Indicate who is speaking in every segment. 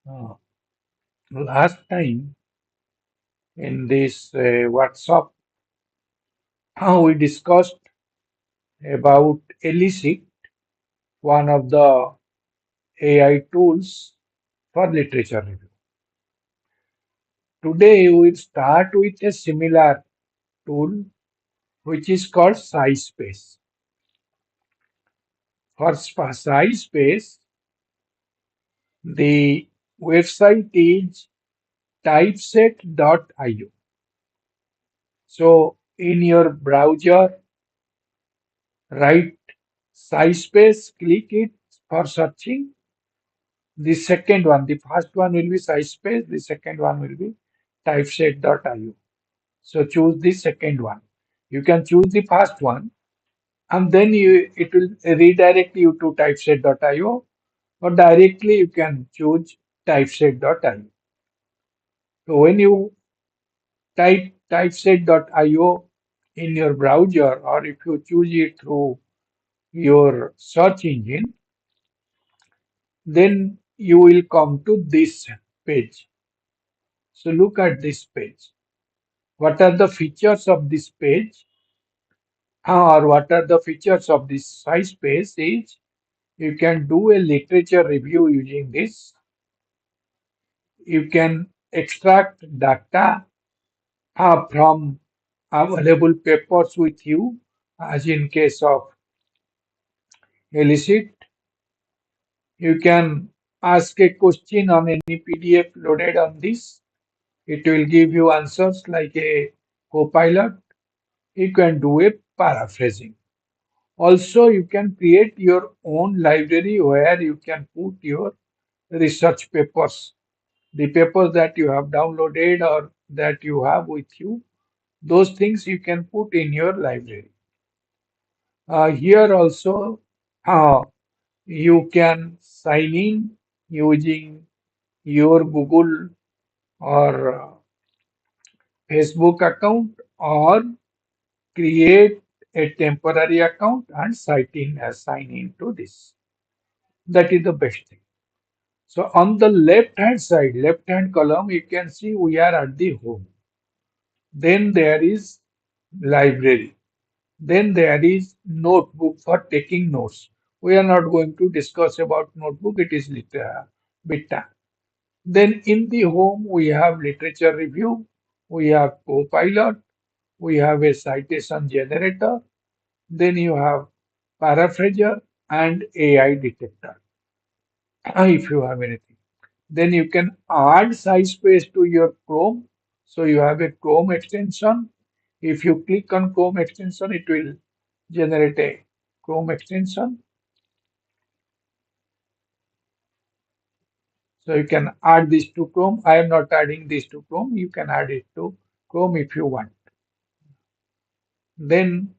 Speaker 1: Uh, Last time in this workshop, we discussed about Elicit, one of the AI tools for literature review. Today, we'll start with a similar tool which is called SciSpace. For SciSpace, the website is typeset.io. So, in your browser, write SciSpace, click it for searching. The second one, the first one will be SciSpace, the second one will be typeset.io. So choose the second one. You can choose the first one and then it will redirect you to typeset.io or directly you can choose typeset.io. So when you type typeset.io in your browser or if you choose it through your search engine, then you will come to this page. So look at this page. What are the features of this page? Or what are the features of this size page is you can do a literature review using this. You can extract data from available papers with you, as in case of Elicit. You can ask a question on any PDF loaded on this. It will give you answers like a copilot. You can do a paraphrasing. Also, you can create your own library where you can put your research papers, the papers that you have downloaded or that you have with you. Those things you can put in your library. Here also, uh, you can sign in using your Google or Facebook account or create a temporary account and sign in to this. That is the best thing. So on the left hand side, left hand column, you can see we are at the home. Then there is library. Then there is notebook for taking notes. We are not going to discuss about notebook. It is beta. Then in the home, we have literature review. We have Copilot. We have a citation generator. Then you have paraphraser and AI detector. If you have anything. Then you can add size space to your Chrome. So you have a Chrome extension. If you click on Chrome extension, it will generate a Chrome extension. So you can add this to Chrome. I am not adding this to Chrome. You can add it to Chrome if you want. Then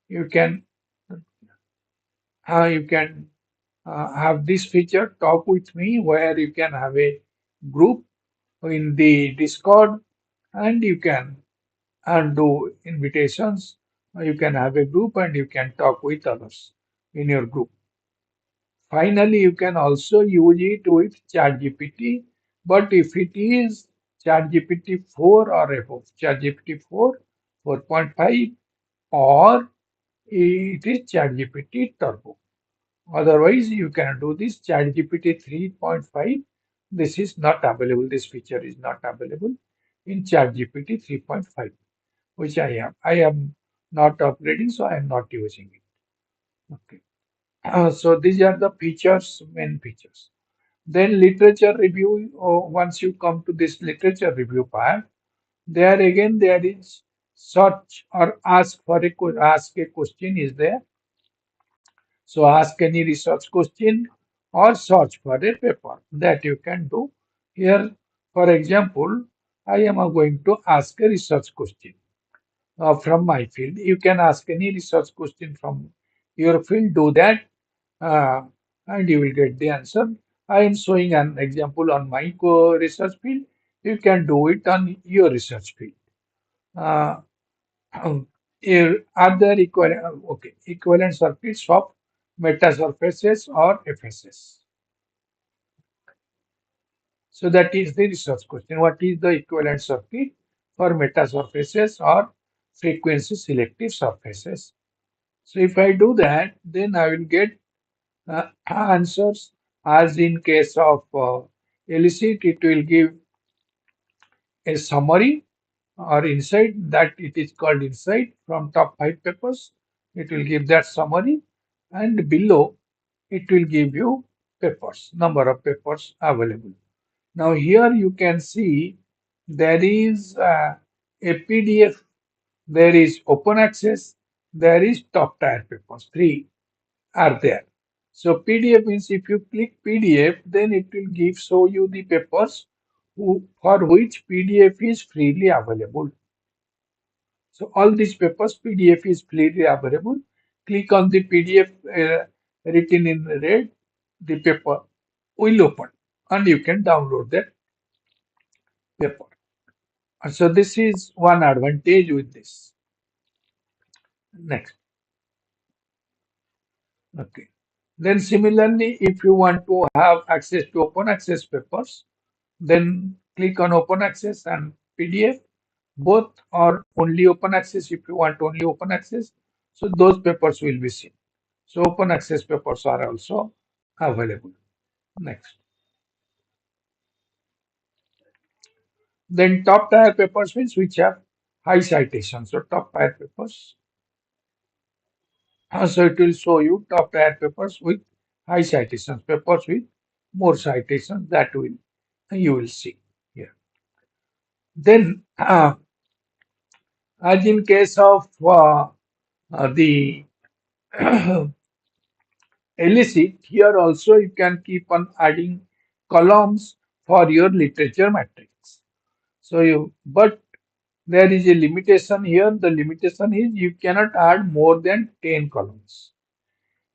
Speaker 1: you can have this feature talk with me where you can have a group in the Discord and you can and do invitations. You can have a group and you can talk with others in your group. Finally, you can also use it with ChatGPT. But if it is ChatGPT 4 or above, ChatGPT 4, 4.5, or it is ChatGPT Turbo. Otherwise, you can do this ChatGPT 3.5. This is not available. This feature is not available in ChatGPT 3.5, which I am. I am not upgrading, so I am not using it. Okay. So these are the features, main features. Then literature review. Once you come to this literature review part, there again there is search or ask a question is there. So ask any research question or search for a paper that you can do. Here, for example, I am going to ask a research question from my field. You can ask any research question from your field, do that, uh, and you will get the answer. I am showing an example on my research field. You can do it on your research field. Uh, here are there equivalent circuits of meta surfaces or FSS. So that is the research question. What is the equivalent circuit for meta surfaces or frequency selective surfaces? So if I do that, then I will get answers. As in case of Elicit, it will give a summary or insight, that it is called insight from top 5 papers. It will give that summary, and below it will give you papers, number of papers available. Now here you can see there is a PDF, there is open access, there is top tier papers. Three are there. So PDF means if you click PDF, then it will give show you the papers for which PDF is freely available. So all these papers PDF is freely available. Click on the PDF written in red, the paper will open and you can download that paper. And so this is one advantage with this. Next. Okay. Then similarly, if you want to have access to open access papers, then click on open access and PDF. Both are only open access if you want only open access. So those papers will be seen. So open access papers are also available. Next. Then top tier papers means which have high citations. So top tier papers. So it will show you top tier papers with high citations, papers with more citations, that will you will see here. Then, as in case of the Elicit, here also you can keep on adding columns for your literature matrix. So but there is a limitation here. The limitation is you cannot add more than 10 columns.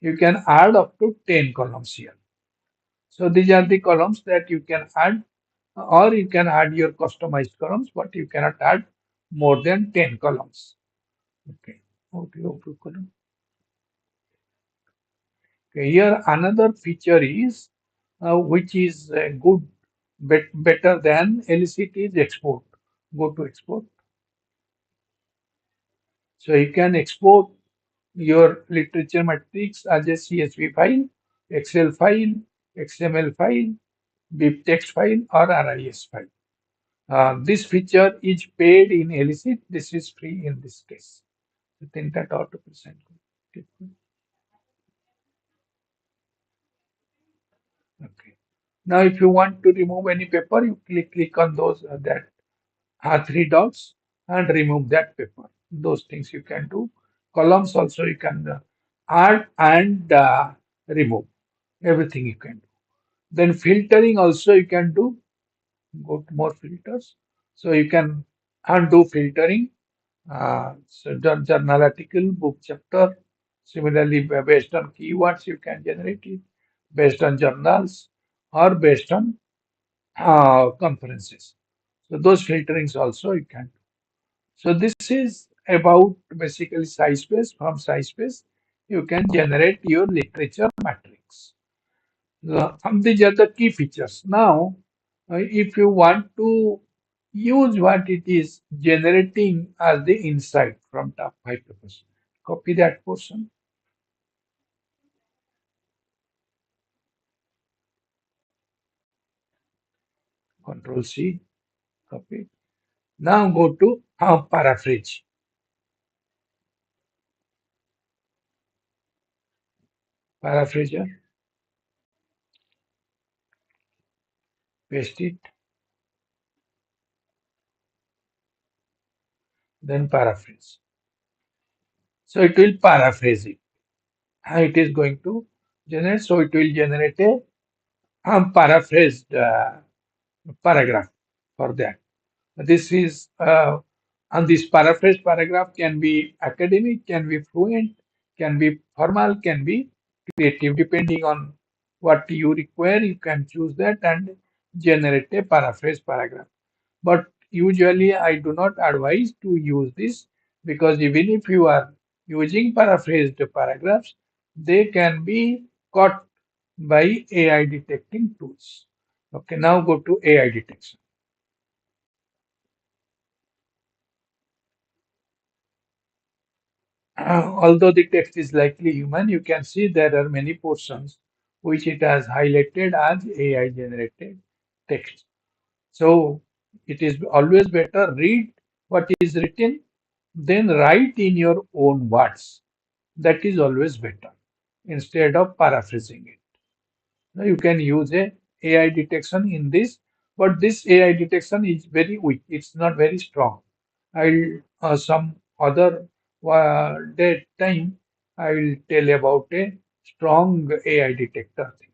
Speaker 1: You can add up to 10 columns here. So these are the columns that you can add, or you can add your customized columns, but you cannot add more than 10 columns. Okay. Okay. Okay. Here another feature is which is good, better than Elicit is export. Go to export. So you can export your literature matrix as a CSV file, Excel file, XML file, BIP text file, or RIS file. This feature is paid in Elicit. This is free in this case. Within that auto percent. Okay. Now, if you want to remove any paper, you click on those that are three dots and remove that paper. Those things you can do. Columns also you can add and remove. Everything you can do. Then filtering also you can do. Go to more filters. So you can undo filtering. So journal article, book chapter. Similarly, based on keywords, you can generate it based on journals or based on conferences. So those filterings also you can do. So this is about basically SciSpace. From SciSpace, you can generate your literature matrix. These are the key features. Now, if you want to use what it is generating as the insight from top 5 papers, copy that portion, Control C, copy. Now go to paraphrase, paraphraser, paste it, then paraphrase. So it will paraphrase it. How it is going to generate? So it will generate a paraphrased paragraph for that. This is and this paraphrase paragraph can be academic, can be fluent, can be formal, can be creative, depending on what you require. You can choose that and generate a paraphrase paragraph. But usually, I do not advise to use this, because even if you are using paraphrased paragraphs, they can be caught by AI detecting tools. Okay, now go to AI detection. Although the text is likely human, you can see there are many portions which it has highlighted as AI generated text. So it is always better read what is written, then write in your own words. That is always better instead of paraphrasing it. Now, you can use a AI detection in this, but this AI detection is very weak. It's not very strong. I'll some other day time I will tell about a strong AI detector thing.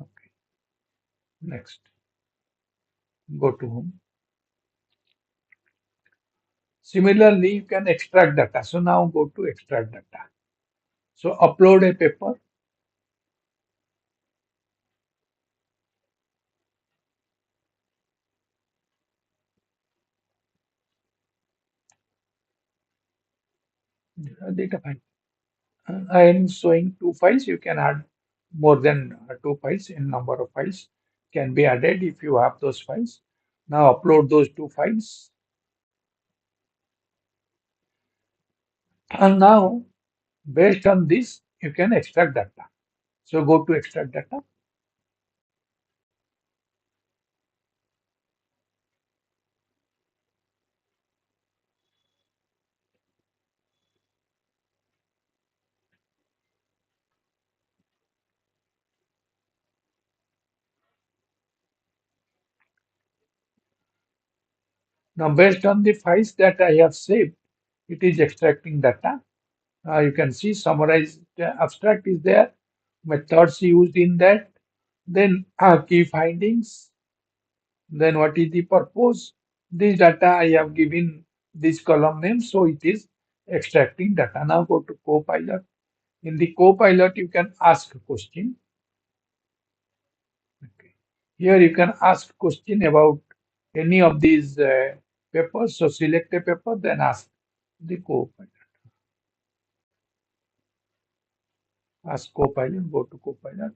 Speaker 1: Okay, next, go to home. Similarly, you can extract data. So now go to extract data. So upload a paper. Data file. I am showing two files. You can add more than two files. In number of files can be added if you have those files. Now upload those two files. And now based on this, you can extract data. So go to extract data. Now based on the files that I have saved, it is extracting data. You can see summarized abstract is there, methods used in that, then key findings, then what is the purpose. This data I have given this column name, so it is extracting data. Now go to Copilot. In the Copilot, you can ask a question. Okay. Here you can ask question about any of these papers. So select a paper, then ask the Copilot. Ask Copilot, go to Copilot.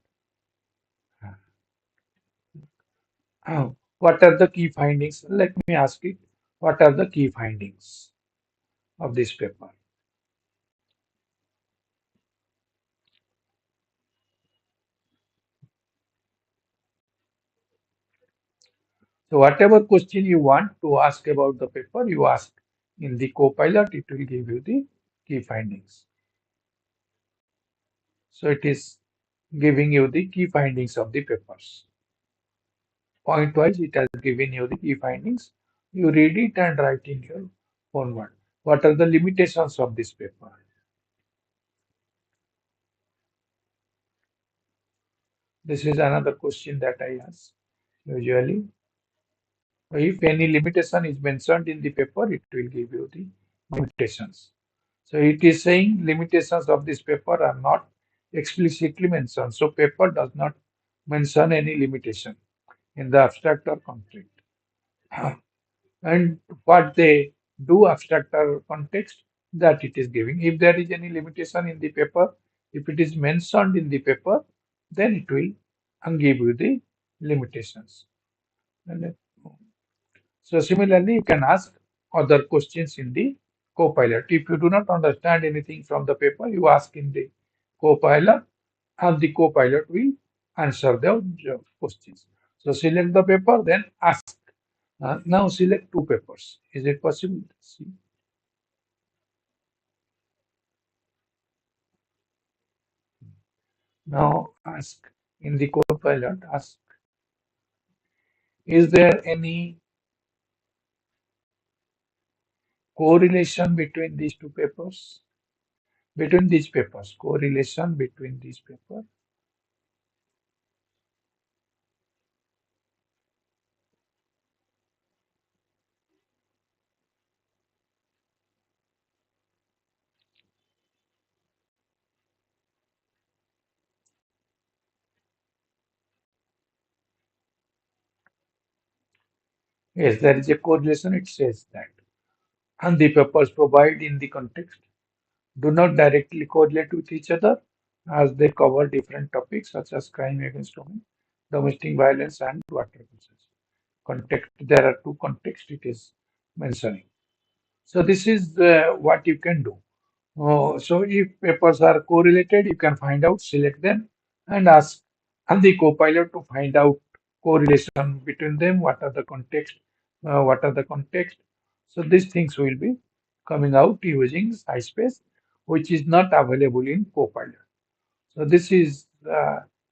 Speaker 1: What are the key findings? Let me ask it. What are the key findings of this paper? So whatever question you want to ask about the paper, you ask in the Copilot, it will give you the key findings. So it is giving you the key findings of the papers. Point wise, it has given you the key findings. You read it and write in your own word. What are the limitations of this paper? This is another question that I ask usually. If any limitation is mentioned in the paper, it will give you the limitations. So it is saying limitations of this paper are not explicitly mentioned. So paper does not mention any limitation in the abstract or concrete. And what they do abstract or context that it is giving. If there is any limitation in the paper, if it is mentioned in the paper, then it will give you the limitations. And so similarly, you can ask other questions in the Copilot. If you do not understand anything from the paper, you ask in the Copilot, and the Copilot will answer the questions. So select the paper, then ask. Now select two papers. Is it possible? See. Now ask in the Copilot, ask, is there any correlation between these two papers? Between these papers, correlation between these papers. Yes, there is a correlation, it says that. And the papers provided in the context do not directly correlate with each other as they cover different topics such as crime against women. domestic violence and water resources. Context, there are two contexts it is mentioning. So this is what you can do. So if papers are correlated, you can find out, select them, and ask and the copilot to find out correlation between them. What are the context? What are the context? So these things will be coming out using SciSpace, which is not available in Copilot. So this is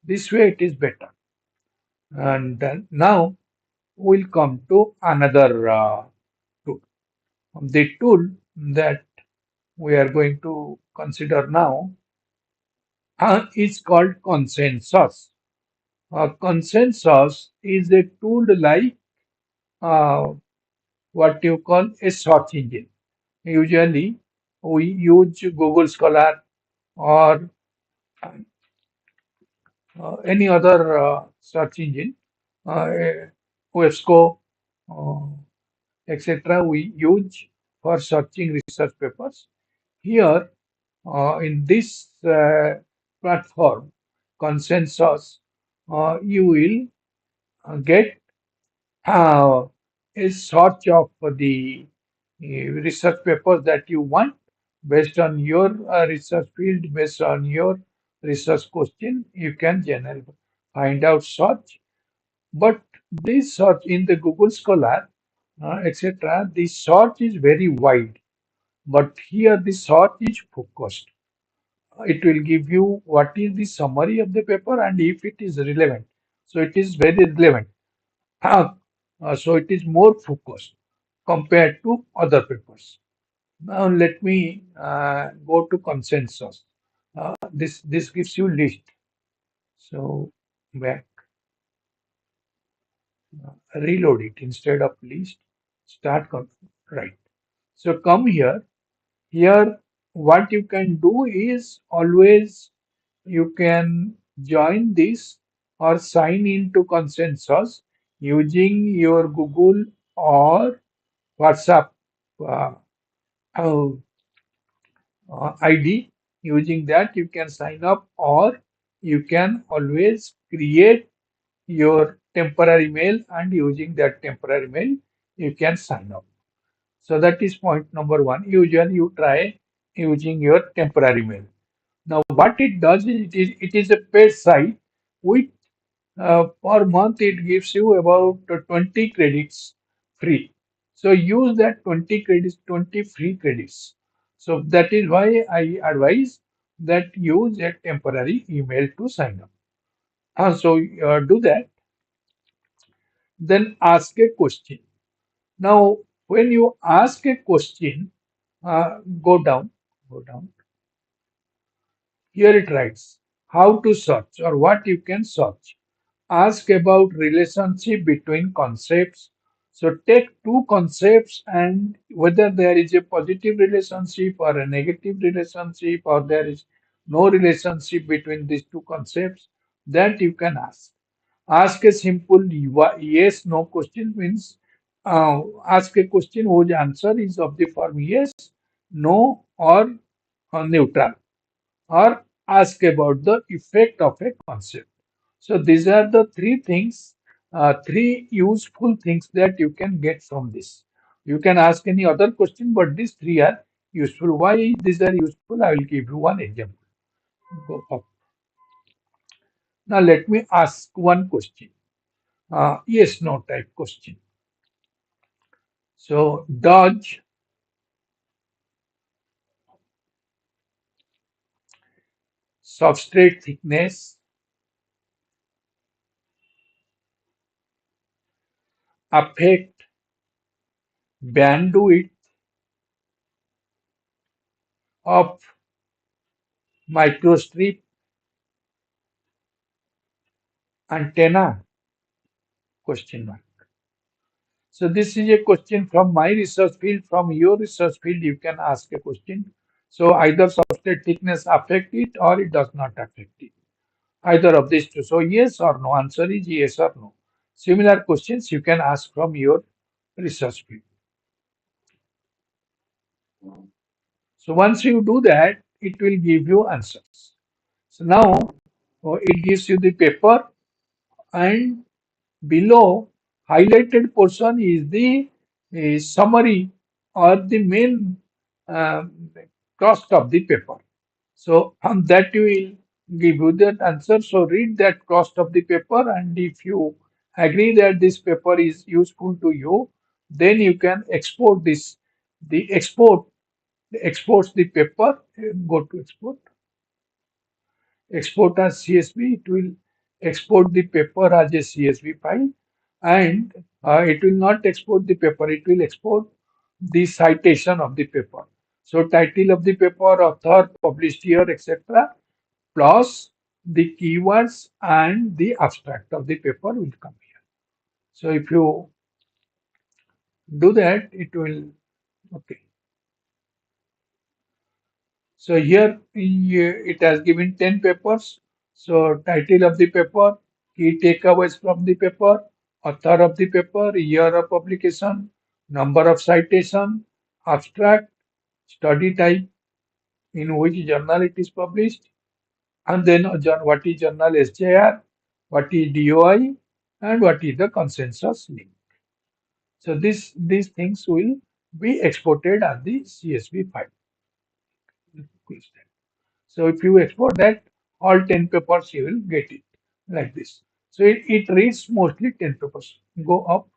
Speaker 1: this way it is better. And now we'll come to another tool. The tool that we are going to consider now is called consensus. Consensus is a tool like uh, what you call a search engine. Usually, we use Google Scholar or any other search engine, Websco, uh, etc. We use for searching research papers. Here, in this platform, Consensus, you will get uh, a search of the research papers that you want based on your research field, based on your research question. You can generally find out search, but this search in the Google Scholar, etc., the search is very wide, but here the search is focused. It will give you what is the summary of the paper and if it is relevant. So it is very relevant. Uh, so it is more focused compared to other papers. Now let me go to consensus. This gives you list. So back, reload it instead of list. Start right. So come here. Here, what you can do is always you can join this or sign into consensus using your Google or WhatsApp uh, uh, ID. Using that, you can sign up, or you can always create your temporary mail, and using that temporary mail, you can sign up. So that is point number one. Usually, you try using your temporary mail. Now, what it does is it is a paid site with per month it gives you about 20 credits free. So use that 20 credits, 20 free credits. So that is why I advise that use a temporary email to sign up. So do that, then ask a question. Now, when you ask a question, go down, go down. Here it writes how to search or what you can search. Ask about relationship between concepts. So take two concepts and whether there is a positive relationship or a negative relationship or there is no relationship between these two concepts, that you can ask. Ask a simple yes no question means ask a question whose answer is of the form yes, no, or neutral, or ask about the effect of a concept. So these are the three things, three useful things that you can get from this. You can ask any other question, but these three are useful. Why these are useful? I will give you one example. Go up. Now let me ask one question. Yes, no type question. So does substrate thickness affect bandwidth of microstrip antenna? Question mark. So this is a question from my research field. From your research field, you can ask a question. So either substrate thickness affect it or it does not affect it. Either of these two. So yes or no. Answer is yes or no. Similar questions you can ask from your research field. So once you do that, it will give you answers. So now it gives you the paper and below highlighted portion is the summary or the main uh, cost of the paper. So on that you will give you that answer. So read that cost of the paper, and if you agree that this paper is useful to you, then you can export this. The export exports the paper. Go to export as CSV. It will export the paper as a CSV file, and it will not export the paper. It will export the citation of the paper. So title of the paper, author, published year, etc. plus the keywords and the abstract of the paper will come here. So if you do that, it will, okay. So here it has given 10 papers. So title of the paper, key takeaways from the paper, author of the paper, year of publication, number of citation, abstract, study type, in which journal it is published, and then what is journal SJR, what is DOI, and what is the consensus link. So these things will be exported as the CSV file. So if you export that, all 10 papers you will get it like this. So it reads mostly 10 papers. Go up.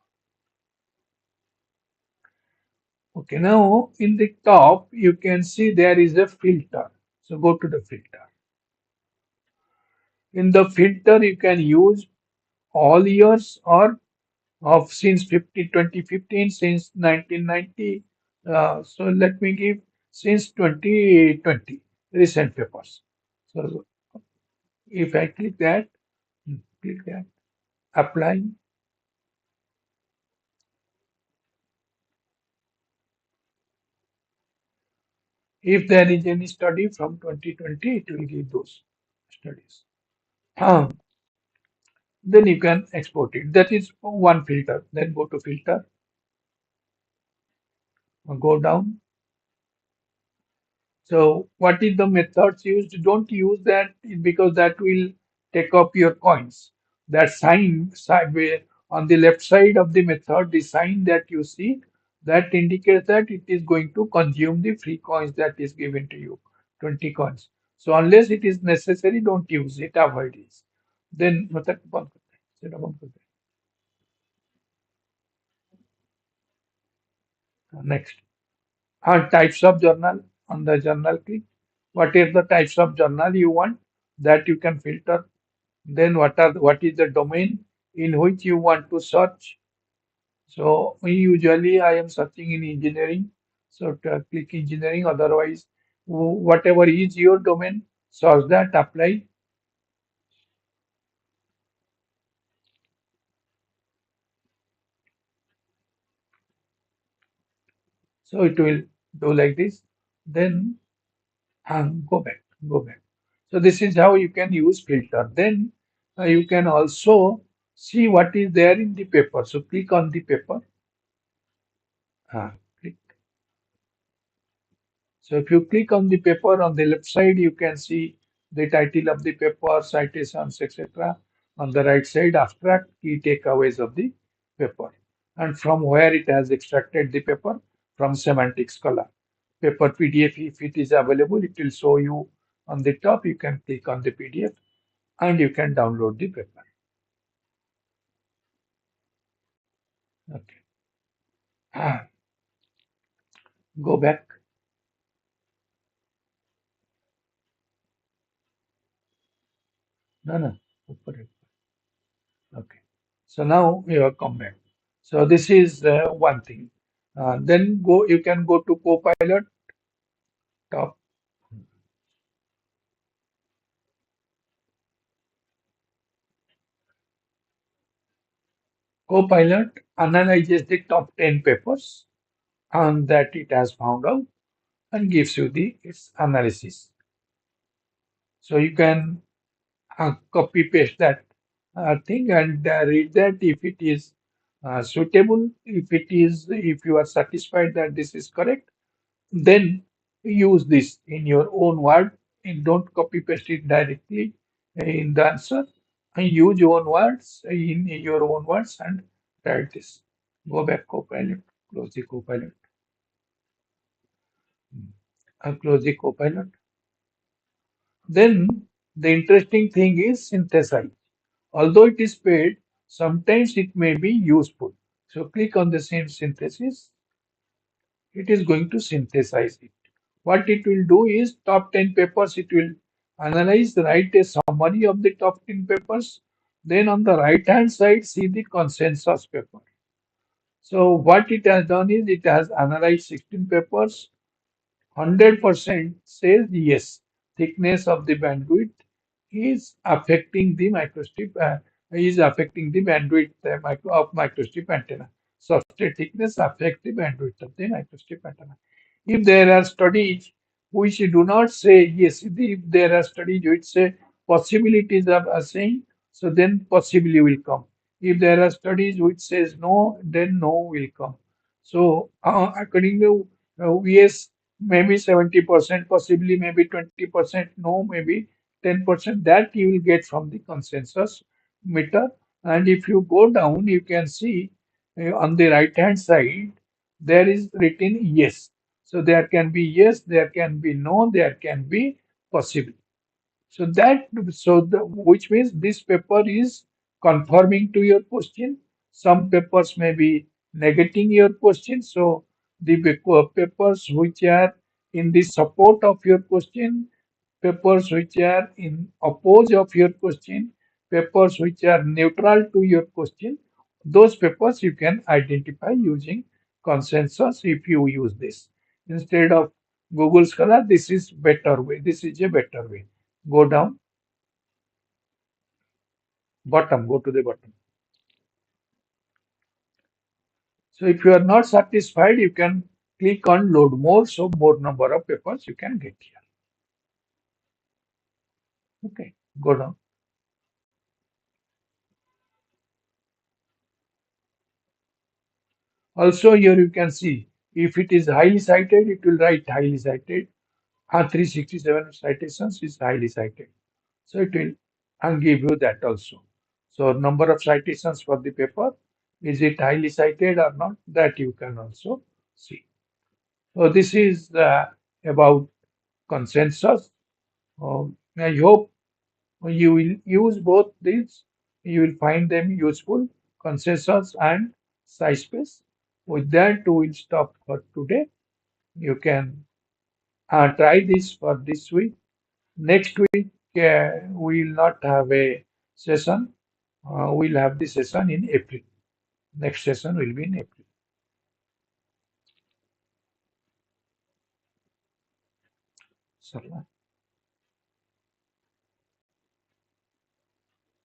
Speaker 1: Okay, now in the top you can see there is a filter. So go to the filter. In the filter you can use all years or of since 2015, since 1990. So let me give since 2020 recent papers. So if I click that, apply. If there is any study from 2020, it will give those studies. Ah, then you can export it. That is one filter. Then go to filter, go down. So what is the methods used? Don't use that because that will take up your coins. That sign where on the left side of the method, the sign that you see, that indicates that it is going to consume the free coins that is given to you, 20 coins. So unless it is necessary, don't use it, avoid it. Then मतलब बंद करते हैं, सेटा बंद करते हैं. Next. Types of journal. On the journal click. What is the types of journal you want? That you can filter. Then what is the domain in which you want to search? So usually I am searching in engineering. So click engineering. Otherwise, whatever is your domain, search that, apply. So it will do like this. Then go back, go back. So this is how you can use filter. Then you can also see what is there in the paper. So click on the paper. Click. So if you click on the paper on the left side, you can see the title of the paper, citations, etc. On the right side, abstract, key takeaways of the paper, and from where it has extracted the paper from semantic scholar. Paper PDF, if it is available, it will show you on the top. You can click on the PDF and you can download the paper. Okay. Ah, go back. No, no. Okay. So now you have come back. So this is one thing. Then go. You can go to Copilot top. Copilot analyzes the top 10 papers and that it has found out and gives you the its analysis. So you can copy paste that thing and read that if it is suitable, if you are satisfied that this is correct, then use this in your own word and don't copy paste it directly in the answer, and use your own words in your own words and write this. Go back Copilot, close the Copilot, and close the Copilot. Then the interesting thing is synthesize. Although it is paid, sometimes it may be useful. So click on the same synthesis. It is going to synthesize it. What it will do is top 10 papers, it will analyze, write a summary of the top 10 papers. Then on the right hand side, see the consensus paper. So what it has done is it has analyzed 16 papers. 100% says yes, thickness of the bandwidth is affecting the microstrip, is affecting the bandwidth of microstrip antenna. Substrate thickness affects the bandwidth of the microstrip antenna. If there are studies which do not say yes, if there are studies which say possibilities of saying, so then possibly will come. If there are studies which says no, then no will come. So according to yes, maybe 70%, possibly maybe 20%, no, maybe 10%, that you will get from the consensus meter. And if you go down, you can see on the right hand side, there is written yes. So there can be yes, there can be no, there can be possible. So which means this paper is conforming to your question. Some papers may be negating your question. So the papers which are in the support of your question, papers which are in oppose of your question, papers which are neutral to your question, those papers you can identify using consensus if you use this. Instead of Google Scholar, this is better way. This is a better way. Go down, bottom, go to the bottom. So if you are not satisfied, you can click on load more. So more number of papers you can get here. Okay, go down. Also here you can see if it is highly cited, it will write highly cited. 367 citations is highly cited. So it will and give you that also. So number of citations for the paper, is it highly cited or not? That you can also see. So this is about consensus. I hope you will use both these. You will find them useful, consensus and size space. With that, we will stop for today. You can try this for this week. Next week, we will not have a session. We'll have the session in April. Next session will be in April. So,